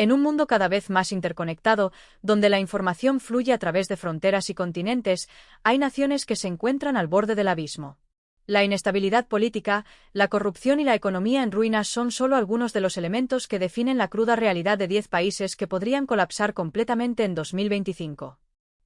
En un mundo cada vez más interconectado, donde la información fluye a través de fronteras y continentes, hay naciones que se encuentran al borde del abismo. La inestabilidad política, la corrupción y la economía en ruinas son solo algunos de los elementos que definen la cruda realidad de 10 países que podrían colapsar completamente en 2025.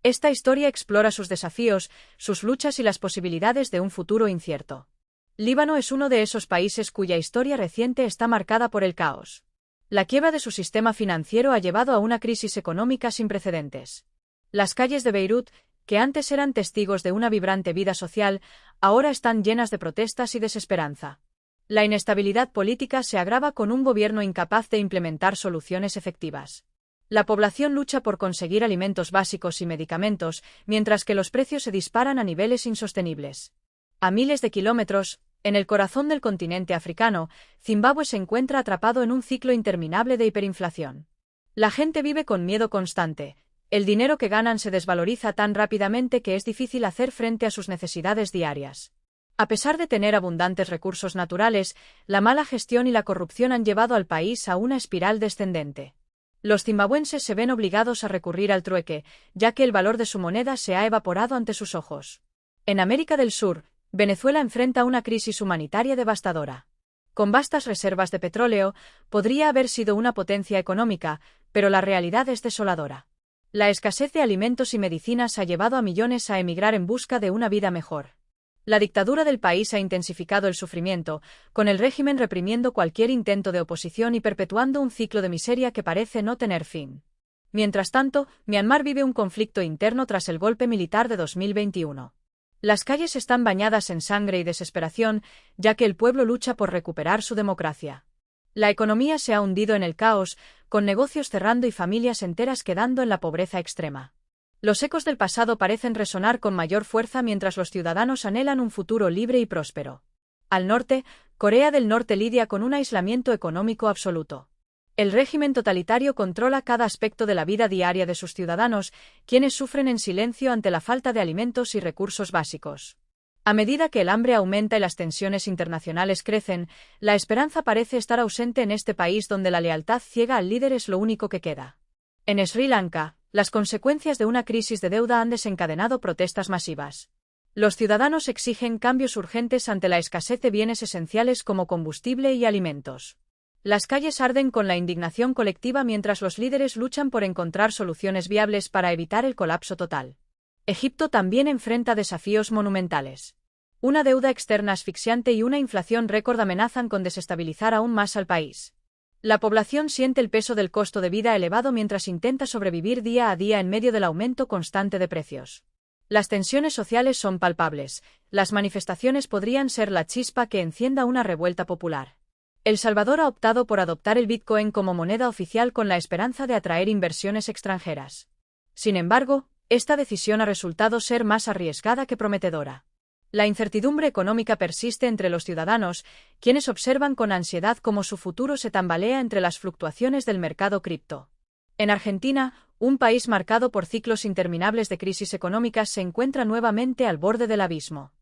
Esta historia explora sus desafíos, sus luchas y las posibilidades de un futuro incierto. Líbano es uno de esos países cuya historia reciente está marcada por el caos. La quiebra de su sistema financiero ha llevado a una crisis económica sin precedentes. Las calles de Beirut, que antes eran testigos de una vibrante vida social, ahora están llenas de protestas y desesperanza. La inestabilidad política se agrava con un gobierno incapaz de implementar soluciones efectivas. La población lucha por conseguir alimentos básicos y medicamentos, mientras que los precios se disparan a niveles insostenibles. A miles de kilómetros, en el corazón del continente africano, Zimbabue se encuentra atrapado en un ciclo interminable de hiperinflación. La gente vive con miedo constante. El dinero que ganan se desvaloriza tan rápidamente que es difícil hacer frente a sus necesidades diarias. A pesar de tener abundantes recursos naturales, la mala gestión y la corrupción han llevado al país a una espiral descendente. Los zimbabuenses se ven obligados a recurrir al trueque, ya que el valor de su moneda se ha evaporado ante sus ojos. En América del Sur, Venezuela enfrenta una crisis humanitaria devastadora. Con vastas reservas de petróleo, podría haber sido una potencia económica, pero la realidad es desoladora. La escasez de alimentos y medicinas ha llevado a millones a emigrar en busca de una vida mejor. La dictadura del país ha intensificado el sufrimiento, con el régimen reprimiendo cualquier intento de oposición y perpetuando un ciclo de miseria que parece no tener fin. Mientras tanto, Myanmar vive un conflicto interno tras el golpe militar de 2021. Las calles están bañadas en sangre y desesperación, ya que el pueblo lucha por recuperar su democracia. La economía se ha hundido en el caos, con negocios cerrando y familias enteras quedando en la pobreza extrema. Los ecos del pasado parecen resonar con mayor fuerza mientras los ciudadanos anhelan un futuro libre y próspero. Al norte, Corea del Norte lidia con un aislamiento económico absoluto. El régimen totalitario controla cada aspecto de la vida diaria de sus ciudadanos, quienes sufren en silencio ante la falta de alimentos y recursos básicos. A medida que el hambre aumenta y las tensiones internacionales crecen, la esperanza parece estar ausente en este país donde la lealtad ciega al líder es lo único que queda. En Sri Lanka, las consecuencias de una crisis de deuda han desencadenado protestas masivas. Los ciudadanos exigen cambios urgentes ante la escasez de bienes esenciales como combustible y alimentos. Las calles arden con la indignación colectiva mientras los líderes luchan por encontrar soluciones viables para evitar el colapso total. Egipto también enfrenta desafíos monumentales. Una deuda externa asfixiante y una inflación récord amenazan con desestabilizar aún más al país. La población siente el peso del costo de vida elevado mientras intenta sobrevivir día a día en medio del aumento constante de precios. Las tensiones sociales son palpables. Las manifestaciones podrían ser la chispa que encienda una revuelta popular. El Salvador ha optado por adoptar el Bitcoin como moneda oficial con la esperanza de atraer inversiones extranjeras. Sin embargo, esta decisión ha resultado ser más arriesgada que prometedora. La incertidumbre económica persiste entre los ciudadanos, quienes observan con ansiedad cómo su futuro se tambalea entre las fluctuaciones del mercado cripto. En Argentina, un país marcado por ciclos interminables de crisis económicas se encuentra nuevamente al borde del abismo.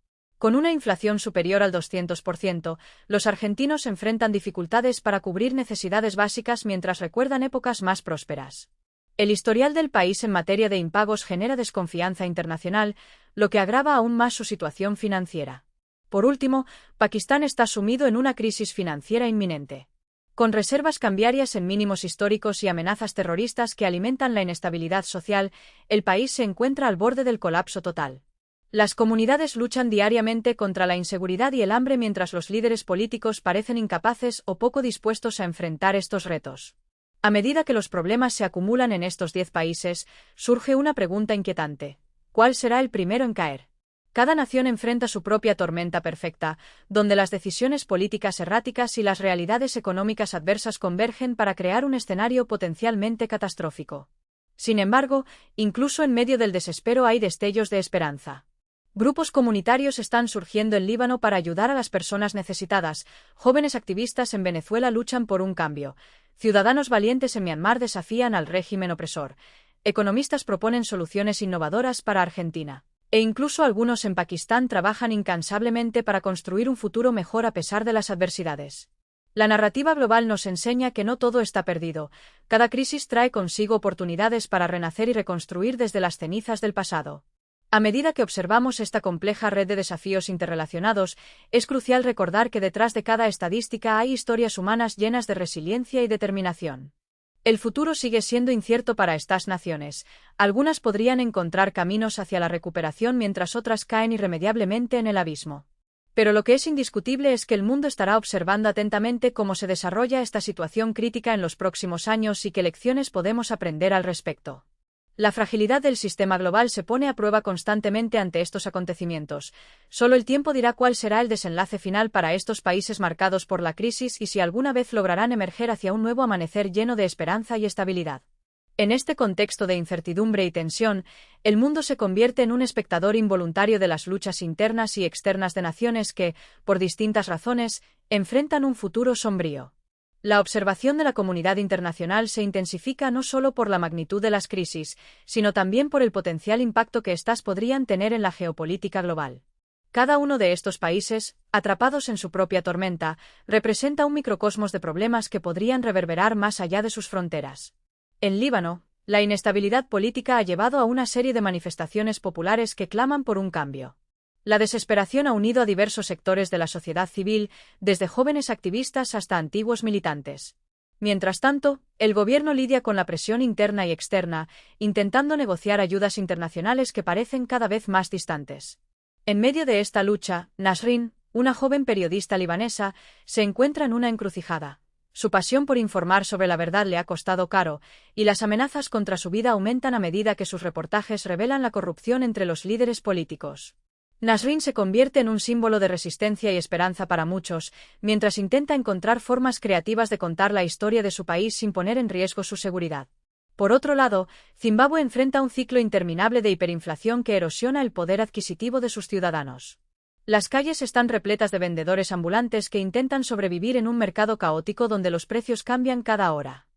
Con una inflación superior al 200%, los argentinos enfrentan dificultades para cubrir necesidades básicas mientras recuerdan épocas más prósperas. El historial del país en materia de impagos genera desconfianza internacional, lo que agrava aún más su situación financiera. Por último, Pakistán está sumido en una crisis financiera inminente. Con reservas cambiarias en mínimos históricos y amenazas terroristas que alimentan la inestabilidad social, el país se encuentra al borde del colapso total. Las comunidades luchan diariamente contra la inseguridad y el hambre mientras los líderes políticos parecen incapaces o poco dispuestos a enfrentar estos retos. A medida que los problemas se acumulan en estos 10 países, surge una pregunta inquietante. ¿Cuál será el primero en caer? Cada nación enfrenta su propia tormenta perfecta, donde las decisiones políticas erráticas y las realidades económicas adversas convergen para crear un escenario potencialmente catastrófico. Sin embargo, incluso en medio del desespero hay destellos de esperanza. Grupos comunitarios están surgiendo en Líbano para ayudar a las personas necesitadas, jóvenes activistas en Venezuela luchan por un cambio, ciudadanos valientes en Myanmar desafían al régimen opresor, economistas proponen soluciones innovadoras para Argentina, e incluso algunos en Pakistán trabajan incansablemente para construir un futuro mejor a pesar de las adversidades. La narrativa global nos enseña que no todo está perdido. Cada crisis trae consigo oportunidades para renacer y reconstruir desde las cenizas del pasado. A medida que observamos esta compleja red de desafíos interrelacionados, es crucial recordar que detrás de cada estadística hay historias humanas llenas de resiliencia y determinación. El futuro sigue siendo incierto para estas naciones. Algunas podrían encontrar caminos hacia la recuperación mientras otras caen irremediablemente en el abismo. Pero lo que es indiscutible es que el mundo estará observando atentamente cómo se desarrolla esta situación crítica en los próximos años y qué lecciones podemos aprender al respecto. La fragilidad del sistema global se pone a prueba constantemente ante estos acontecimientos. Solo el tiempo dirá cuál será el desenlace final para estos países marcados por la crisis y si alguna vez lograrán emerger hacia un nuevo amanecer lleno de esperanza y estabilidad. En este contexto de incertidumbre y tensión, el mundo se convierte en un espectador involuntario de las luchas internas y externas de naciones que, por distintas razones, enfrentan un futuro sombrío. La observación de la comunidad internacional se intensifica no solo por la magnitud de las crisis, sino también por el potencial impacto que éstas podrían tener en la geopolítica global. Cada uno de estos países, atrapados en su propia tormenta, representa un microcosmos de problemas que podrían reverberar más allá de sus fronteras. En Líbano, la inestabilidad política ha llevado a una serie de manifestaciones populares que claman por un cambio. La desesperación ha unido a diversos sectores de la sociedad civil, desde jóvenes activistas hasta antiguos militantes. Mientras tanto, el gobierno lidia con la presión interna y externa, intentando negociar ayudas internacionales que parecen cada vez más distantes. En medio de esta lucha, Nasrin, una joven periodista libanesa, se encuentra en una encrucijada. Su pasión por informar sobre la verdad le ha costado caro, y las amenazas contra su vida aumentan a medida que sus reportajes revelan la corrupción entre los líderes políticos. Nasrin se convierte en un símbolo de resistencia y esperanza para muchos, mientras intenta encontrar formas creativas de contar la historia de su país sin poner en riesgo su seguridad. Por otro lado, Zimbabue enfrenta un ciclo interminable de hiperinflación que erosiona el poder adquisitivo de sus ciudadanos. Las calles están repletas de vendedores ambulantes que intentan sobrevivir en un mercado caótico donde los precios cambian cada hora.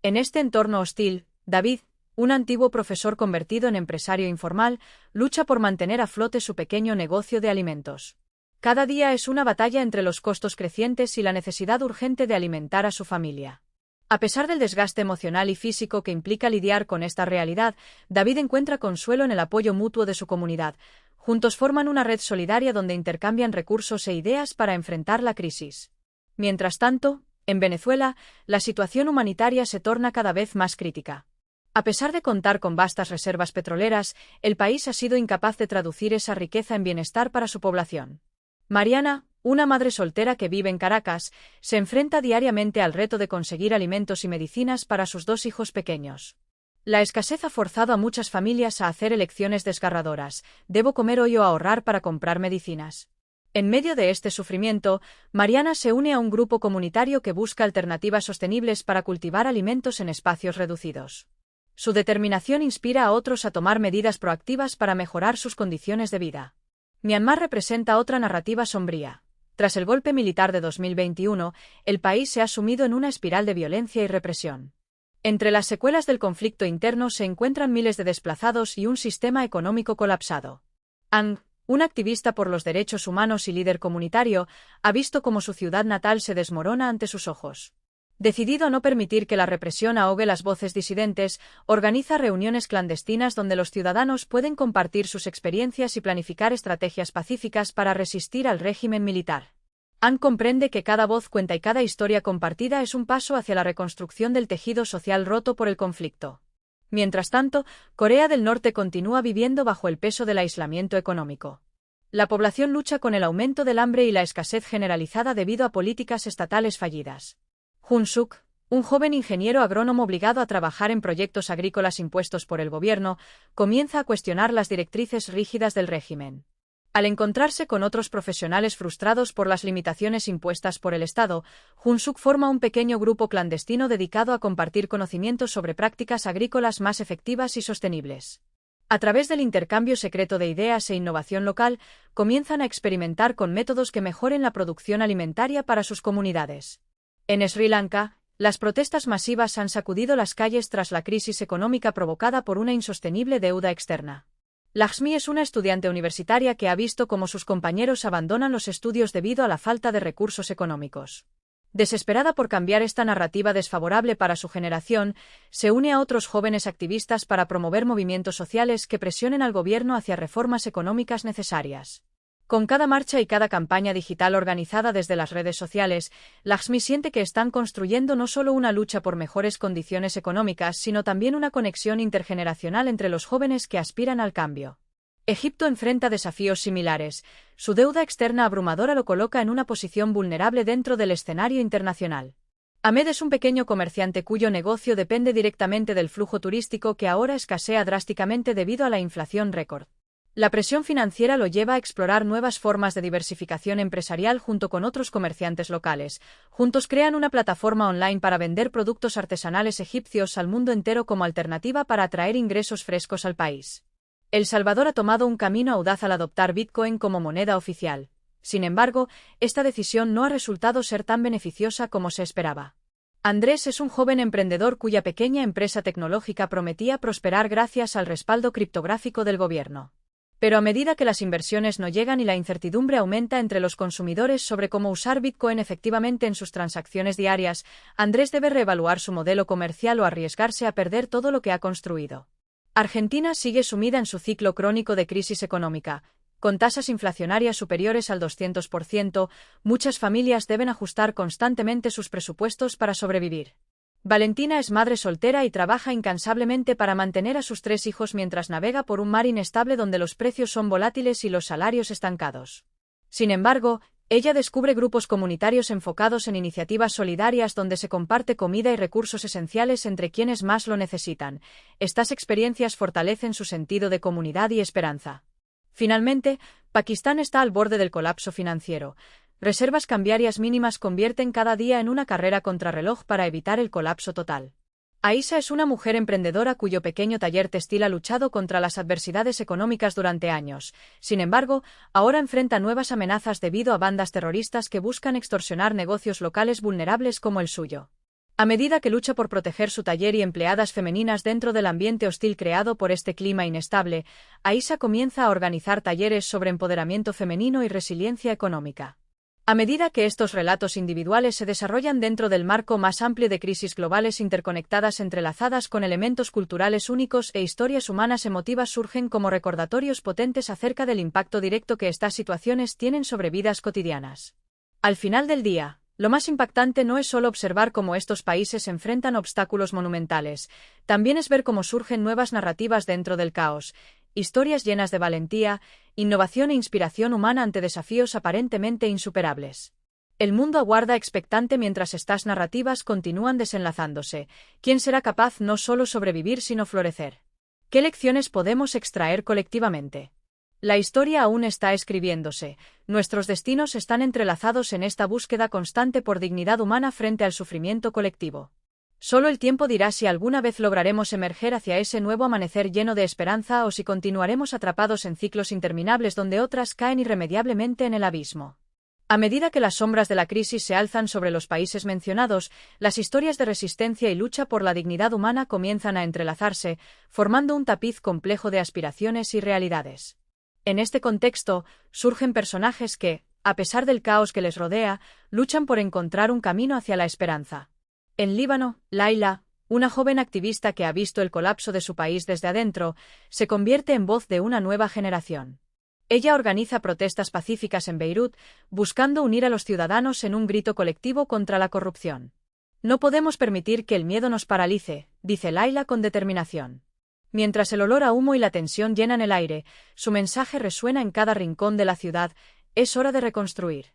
En este entorno hostil, David, un antiguo profesor convertido en empresario informal, lucha por mantener a flote su pequeño negocio de alimentos. Cada día es una batalla entre los costos crecientes y la necesidad urgente de alimentar a su familia. A pesar del desgaste emocional y físico que implica lidiar con esta realidad, David encuentra consuelo en el apoyo mutuo de su comunidad. Juntos forman una red solidaria donde intercambian recursos e ideas para enfrentar la crisis. Mientras tanto, en Venezuela, la situación humanitaria se torna cada vez más crítica. A pesar de contar con vastas reservas petroleras, el país ha sido incapaz de traducir esa riqueza en bienestar para su población. Mariana, una madre soltera que vive en Caracas, se enfrenta diariamente al reto de conseguir alimentos y medicinas para sus 2 hijos pequeños. La escasez ha forzado a muchas familias a hacer elecciones desgarradoras: ¿debo comer hoy o ahorrar para comprar medicinas? En medio de este sufrimiento, Mariana se une a un grupo comunitario que busca alternativas sostenibles para cultivar alimentos en espacios reducidos. Su determinación inspira a otros a tomar medidas proactivas para mejorar sus condiciones de vida. Myanmar representa otra narrativa sombría. Tras el golpe militar de 2021, el país se ha sumido en una espiral de violencia y represión. Entre las secuelas del conflicto interno se encuentran miles de desplazados y un sistema económico colapsado. Aung, un activista por los derechos humanos y líder comunitario, ha visto cómo su ciudad natal se desmorona ante sus ojos. Decidido a no permitir que la represión ahogue las voces disidentes, organiza reuniones clandestinas donde los ciudadanos pueden compartir sus experiencias y planificar estrategias pacíficas para resistir al régimen militar. Aung comprende que cada voz cuenta y cada historia compartida es un paso hacia la reconstrucción del tejido social roto por el conflicto. Mientras tanto, Corea del Norte continúa viviendo bajo el peso del aislamiento económico. La población lucha con el aumento del hambre y la escasez generalizada debido a políticas estatales fallidas. Jun Suk, un joven ingeniero agrónomo obligado a trabajar en proyectos agrícolas impuestos por el gobierno, comienza a cuestionar las directrices rígidas del régimen. Al encontrarse con otros profesionales frustrados por las limitaciones impuestas por el Estado, Jun Suk forma un pequeño grupo clandestino dedicado a compartir conocimientos sobre prácticas agrícolas más efectivas y sostenibles. A través del intercambio secreto de ideas e innovación local, comienzan a experimentar con métodos que mejoren la producción alimentaria para sus comunidades. En Sri Lanka, las protestas masivas han sacudido las calles tras la crisis económica provocada por una insostenible deuda externa. Lakshmi es una estudiante universitaria que ha visto cómo sus compañeros abandonan los estudios debido a la falta de recursos económicos. Desesperada por cambiar esta narrativa desfavorable para su generación, se une a otros jóvenes activistas para promover movimientos sociales que presionen al gobierno hacia reformas económicas necesarias. Con cada marcha y cada campaña digital organizada desde las redes sociales, Lakshmi siente que están construyendo no solo una lucha por mejores condiciones económicas, sino también una conexión intergeneracional entre los jóvenes que aspiran al cambio. Egipto enfrenta desafíos similares. Su deuda externa abrumadora lo coloca en una posición vulnerable dentro del escenario internacional. Ahmed es un pequeño comerciante cuyo negocio depende directamente del flujo turístico que ahora escasea drásticamente debido a la inflación récord. La presión financiera lo lleva a explorar nuevas formas de diversificación empresarial junto con otros comerciantes locales. Juntos crean una plataforma online para vender productos artesanales egipcios al mundo entero como alternativa para atraer ingresos frescos al país. El Salvador ha tomado un camino audaz al adoptar Bitcoin como moneda oficial. Sin embargo, esta decisión no ha resultado ser tan beneficiosa como se esperaba. Andrés es un joven emprendedor cuya pequeña empresa tecnológica prometía prosperar gracias al respaldo criptográfico del gobierno. Pero a medida que las inversiones no llegan y la incertidumbre aumenta entre los consumidores sobre cómo usar Bitcoin efectivamente en sus transacciones diarias, Andrés debe reevaluar su modelo comercial o arriesgarse a perder todo lo que ha construido. Argentina sigue sumida en su ciclo crónico de crisis económica. Con tasas inflacionarias superiores al 200%, muchas familias deben ajustar constantemente sus presupuestos para sobrevivir. Valentina es madre soltera y trabaja incansablemente para mantener a sus 3 hijos mientras navega por un mar inestable donde los precios son volátiles y los salarios estancados. Sin embargo, ella descubre grupos comunitarios enfocados en iniciativas solidarias donde se comparte comida y recursos esenciales entre quienes más lo necesitan. Estas experiencias fortalecen su sentido de comunidad y esperanza. Finalmente, Pakistán está al borde del colapso financiero. Reservas cambiarias mínimas convierten cada día en una carrera contrarreloj para evitar el colapso total. Aisha es una mujer emprendedora cuyo pequeño taller textil ha luchado contra las adversidades económicas durante años. Sin embargo, ahora enfrenta nuevas amenazas debido a bandas terroristas que buscan extorsionar negocios locales vulnerables como el suyo. A medida que lucha por proteger su taller y empleadas femeninas dentro del ambiente hostil creado por este clima inestable, Aisha comienza a organizar talleres sobre empoderamiento femenino y resiliencia económica. A medida que estos relatos individuales se desarrollan dentro del marco más amplio de crisis globales interconectadas entrelazadas con elementos culturales únicos e historias humanas emotivas surgen como recordatorios potentes acerca del impacto directo que estas situaciones tienen sobre vidas cotidianas. Al final del día, lo más impactante no es solo observar cómo estos países enfrentan obstáculos monumentales, también es ver cómo surgen nuevas narrativas dentro del caos, historias llenas de valentía, innovación e inspiración humana ante desafíos aparentemente insuperables. El mundo aguarda expectante mientras estas narrativas continúan desenlazándose. ¿Quién será capaz no solo sobrevivir sino florecer? ¿Qué lecciones podemos extraer colectivamente? La historia aún está escribiéndose. Nuestros destinos están entrelazados en esta búsqueda constante por dignidad humana frente al sufrimiento colectivo. Solo el tiempo dirá si alguna vez lograremos emerger hacia ese nuevo amanecer lleno de esperanza o si continuaremos atrapados en ciclos interminables donde otras caen irremediablemente en el abismo. A medida que las sombras de la crisis se alzan sobre los países mencionados, las historias de resistencia y lucha por la dignidad humana comienzan a entrelazarse, formando un tapiz complejo de aspiraciones y realidades. En este contexto, surgen personajes que, a pesar del caos que les rodea, luchan por encontrar un camino hacia la esperanza. En Líbano, Laila, una joven activista que ha visto el colapso de su país desde adentro, se convierte en voz de una nueva generación. Ella organiza protestas pacíficas en Beirut, buscando unir a los ciudadanos en un grito colectivo contra la corrupción. No podemos permitir que el miedo nos paralice, dice Laila con determinación. Mientras el olor a humo y la tensión llenan el aire, su mensaje resuena en cada rincón de la ciudad: es hora de reconstruir.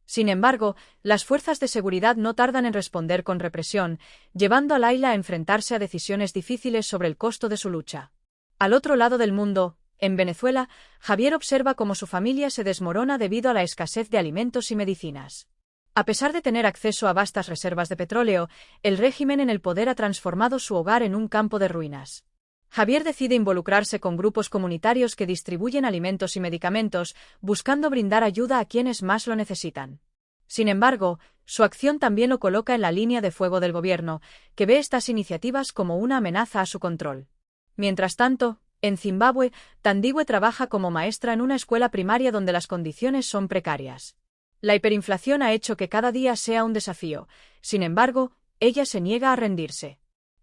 Sin embargo, las fuerzas de seguridad no tardan en responder con represión, llevando a Laila a enfrentarse a decisiones difíciles sobre el costo de su lucha. Al otro lado del mundo, en Venezuela, Javier observa cómo su familia se desmorona debido a la escasez de alimentos y medicinas. A pesar de tener acceso a vastas reservas de petróleo, el régimen en el poder ha transformado su hogar en un campo de ruinas. Javier decide involucrarse con grupos comunitarios que distribuyen alimentos y medicamentos, buscando brindar ayuda a quienes más lo necesitan. Sin embargo, su acción también lo coloca en la línea de fuego del gobierno, que ve estas iniciativas como una amenaza a su control. Mientras tanto, en Zimbabue, Thandiwe trabaja como maestra en una escuela primaria donde las condiciones son precarias. La hiperinflación ha hecho que cada día sea un desafío. Sin embargo, ella se niega a rendirse.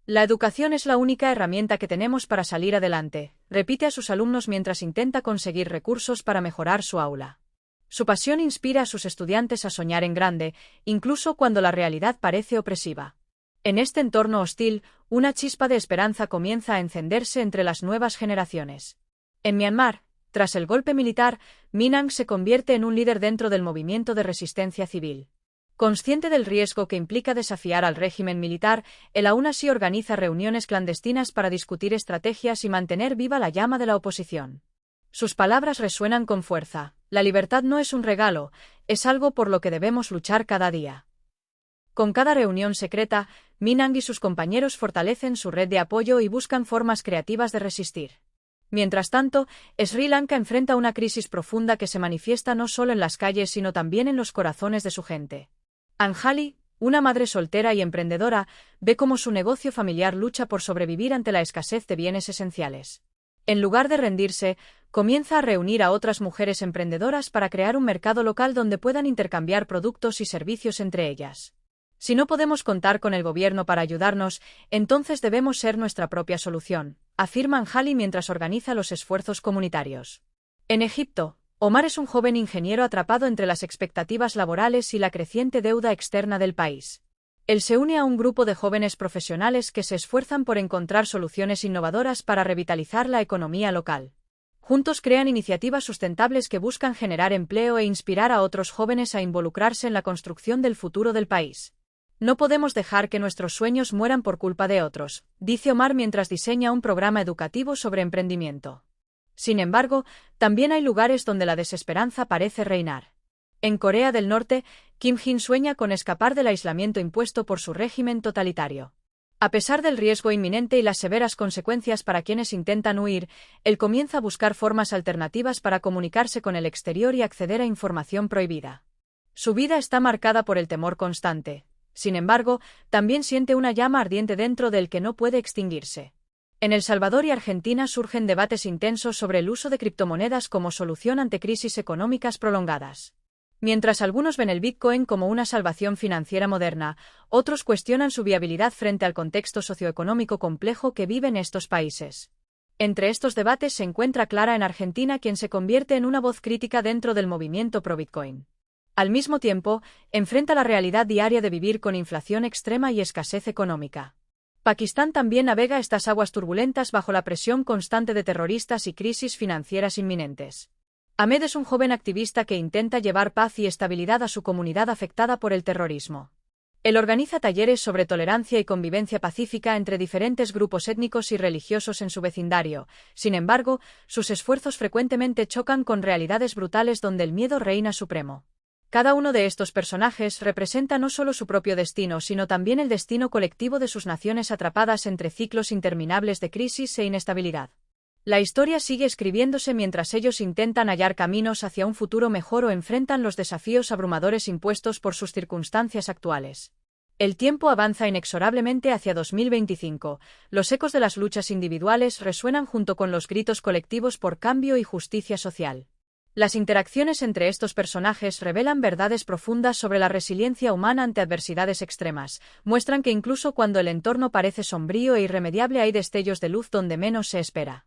La educación es la única herramienta que tenemos para salir adelante, repite a sus alumnos mientras intenta conseguir recursos para mejorar su aula. Su pasión inspira a sus estudiantes a soñar en grande, incluso cuando la realidad parece opresiva. En este entorno hostil, una chispa de esperanza comienza a encenderse entre las nuevas generaciones. En Myanmar, tras el golpe militar, Minang se convierte en un líder dentro del movimiento de resistencia civil. Consciente del riesgo que implica desafiar al régimen militar, él aún así organiza reuniones clandestinas para discutir estrategias y mantener viva la llama de la oposición. Sus palabras resuenan con fuerza: la libertad no es un regalo, es algo por lo que debemos luchar cada día. Con cada reunión secreta, Minang y sus compañeros fortalecen su red de apoyo y buscan formas creativas de resistir. Mientras tanto, Sri Lanka enfrenta una crisis profunda que se manifiesta no solo en las calles sino también en los corazones de su gente. Anjali, una madre soltera y emprendedora, ve cómo su negocio familiar lucha por sobrevivir ante la escasez de bienes esenciales. En lugar de rendirse, comienza a reunir a otras mujeres emprendedoras para crear un mercado local donde puedan intercambiar productos y servicios entre ellas. Si no podemos contar con el gobierno para ayudarnos, entonces debemos ser nuestra propia solución, afirma Anjali mientras organiza los esfuerzos comunitarios. En Egipto, Omar es un joven ingeniero atrapado entre las expectativas laborales y la creciente deuda externa del país. Él se une a un grupo de jóvenes profesionales que se esfuerzan por encontrar soluciones innovadoras para revitalizar la economía local. Juntos crean iniciativas sustentables que buscan generar empleo e inspirar a otros jóvenes a involucrarse en la construcción del futuro del país. No podemos dejar que nuestros sueños mueran por culpa de otros, dice Omar mientras diseña un programa educativo sobre emprendimiento. Sin embargo, también hay lugares donde la desesperanza parece reinar. En Corea del Norte, Kim Jin sueña con escapar del aislamiento impuesto por su régimen totalitario. A pesar del riesgo inminente y las severas consecuencias para quienes intentan huir, él comienza a buscar formas alternativas para comunicarse con el exterior y acceder a información prohibida. Su vida está marcada por el temor constante. Sin embargo, también siente una llama ardiente dentro del que no puede extinguirse. En El Salvador y Argentina surgen debates intensos sobre el uso de criptomonedas como solución ante crisis económicas prolongadas. Mientras algunos ven el Bitcoin como una salvación financiera moderna, otros cuestionan su viabilidad frente al contexto socioeconómico complejo que viven estos países. Entre estos debates se encuentra Clara en Argentina, quien se convierte en una voz crítica dentro del movimiento pro-Bitcoin. Al mismo tiempo, enfrenta la realidad diaria de vivir con inflación extrema y escasez económica. Pakistán también navega estas aguas turbulentas bajo la presión constante de terroristas y crisis financieras inminentes. Ahmed es un joven activista que intenta llevar paz y estabilidad a su comunidad afectada por el terrorismo. Él organiza talleres sobre tolerancia y convivencia pacífica entre diferentes grupos étnicos y religiosos en su vecindario. Sin embargo, sus esfuerzos frecuentemente chocan con realidades brutales donde el miedo reina supremo. Cada uno de estos personajes representa no solo su propio destino, sino también el destino colectivo de sus naciones atrapadas entre ciclos interminables de crisis e inestabilidad. La historia sigue escribiéndose mientras ellos intentan hallar caminos hacia un futuro mejor o enfrentan los desafíos abrumadores impuestos por sus circunstancias actuales. El tiempo avanza inexorablemente hacia 2025. Los ecos de las luchas individuales resuenan junto con los gritos colectivos por cambio y justicia social. Las interacciones entre estos personajes revelan verdades profundas sobre la resiliencia humana ante adversidades extremas, muestran que incluso cuando el entorno parece sombrío e irremediable hay destellos de luz donde menos se espera.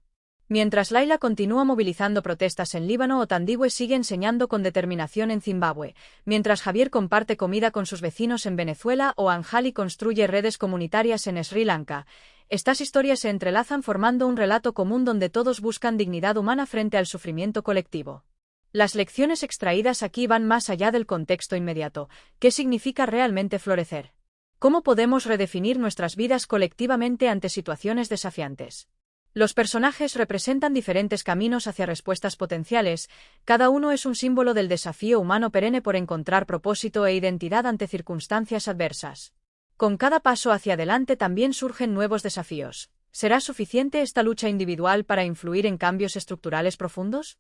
Mientras Laila continúa movilizando protestas en Líbano o Tandihue sigue enseñando con determinación en Zimbabue, mientras Javier comparte comida con sus vecinos en Venezuela o Anjali construye redes comunitarias en Sri Lanka, estas historias se entrelazan formando un relato común donde todos buscan dignidad humana frente al sufrimiento colectivo. Las lecciones extraídas aquí van más allá del contexto inmediato. ¿Qué significa realmente florecer? ¿Cómo podemos redefinir nuestras vidas colectivamente ante situaciones desafiantes? Los personajes representan diferentes caminos hacia respuestas potenciales, cada uno es un símbolo del desafío humano perenne por encontrar propósito e identidad ante circunstancias adversas. Con cada paso hacia adelante también surgen nuevos desafíos. ¿Será suficiente esta lucha individual para influir en cambios estructurales profundos?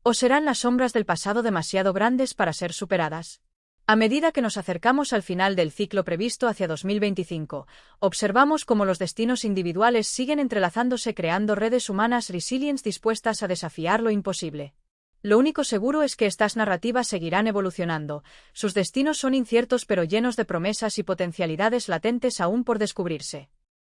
¿O serán las sombras del pasado demasiado grandes para ser superadas? A medida que nos acercamos al final del ciclo previsto hacia 2025, observamos cómo los destinos individuales siguen entrelazándose creando redes humanas resilientes dispuestas a desafiar lo imposible. Lo único seguro es que estas narrativas seguirán evolucionando. Sus destinos son inciertos pero llenos de promesas y potencialidades latentes aún por descubrirse.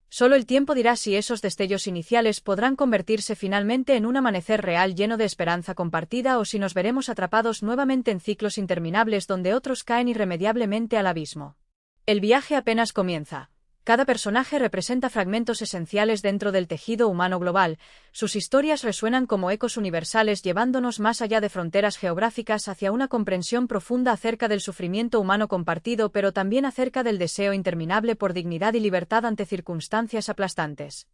Solo el tiempo dirá si esos destellos iniciales podrán convertirse finalmente en un amanecer real lleno de esperanza compartida o si nos veremos atrapados nuevamente en ciclos interminables donde otros caen irremediablemente al abismo. El viaje apenas comienza. Cada personaje representa fragmentos esenciales dentro del tejido humano global. Sus historias resuenan como ecos universales llevándonos más allá de fronteras geográficas hacia una comprensión profunda acerca del sufrimiento humano compartido pero también acerca del deseo interminable por dignidad y libertad ante circunstancias aplastantes.